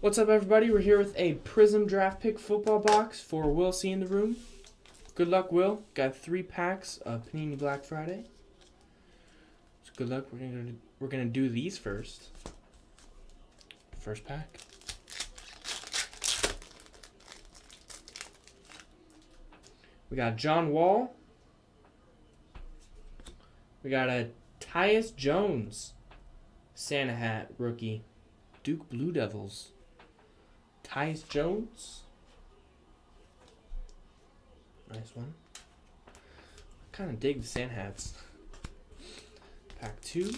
What's up, everybody? We're here with a Prizm draft pick football box for Will C in the room. Good luck, Will. Got 3 packs of Panini Black Friday. So good luck. We're gonna do these first. First pack. We got John Wall. We got a Tyus Jones Santa hat rookie. Duke Blue Devils. Tyus Jones. Nice one. I kind of dig the Santa hats. Pack 2.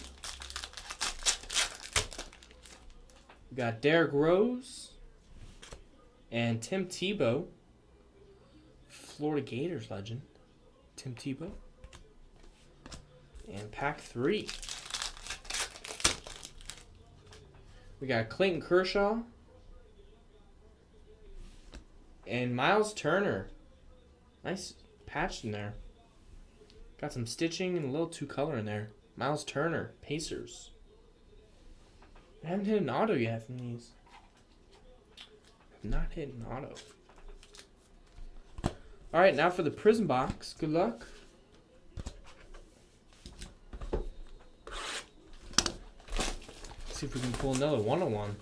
We got Derrick Rose and Tim Tebow. Florida Gators legend. Tim Tebow. And pack 3. We got Clayton Kershaw and Miles Turner. Nice patch in there. Got some stitching and a little 2 color in there. Miles Turner, Pacers. I haven't hit an auto yet from these. Have not hit an auto. Alright, now for the Prizm box. Good luck. See if we can pull another 101.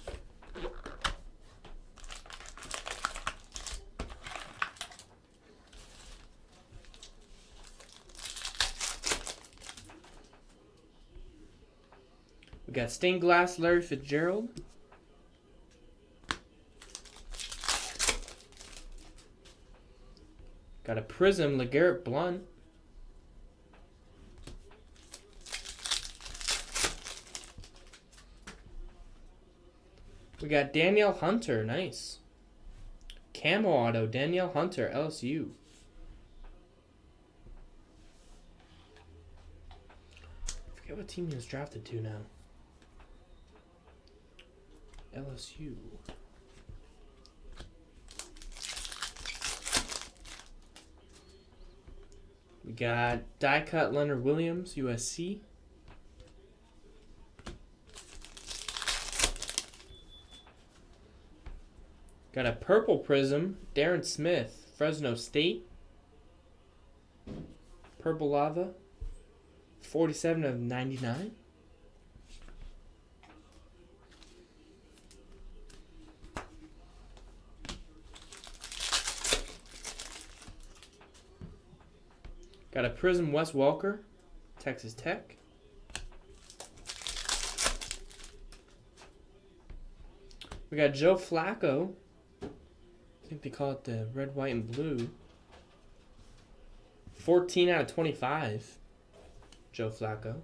We got stained glass Larry Fitzgerald. Got a Prizm LeGarrette Blount. We got Danielle Hunter, nice. Camo auto, Danielle Hunter, LSU. I forget what team he was drafted to now. LSU. We got die cut Leonard Williams, USC. Got a purple Prizm, Darren Smith, Fresno State. Purple lava, 47 of 99. Got a Prizm Wes Welker, Texas Tech. We got Joe Flacco. I think they call it the red, white, and blue. 14 out of 25. Joe Flacco.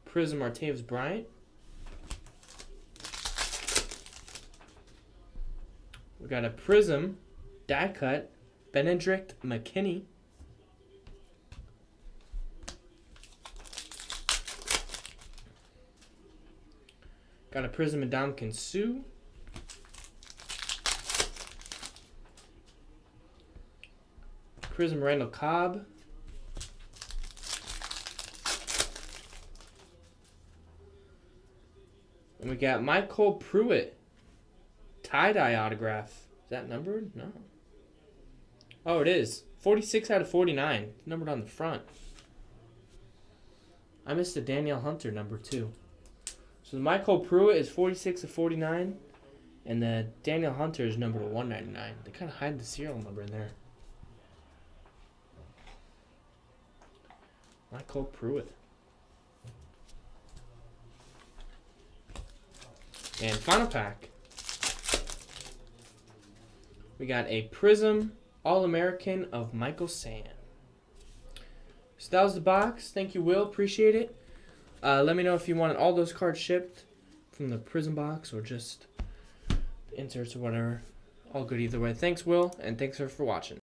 Prizm Martavis Bryant. We got a Prizm die cut Benedict McKinney. Got a Prizm Ndamukong Suh. Prizm Randall Cobb. And we got Michael Pruitt. Tie-dye autograph. Is that numbered? No. Oh, it is. 46 out of 49. Numbered on the front. I missed the Danielle Hunter number too. So the Michael Pruitt is 46 of 49. And the Danielle Hunter is numbered 199. They kind of hide the serial number in there. Michael Pruitt. And final pack. We got a Prizm All-American of Michael Sam. So that was the box. Thank you, Will. Appreciate it. Let me know if you wanted all those cards shipped from the Prizm box or just inserts or whatever. All good either way. Thanks, Will, and thanks for watching.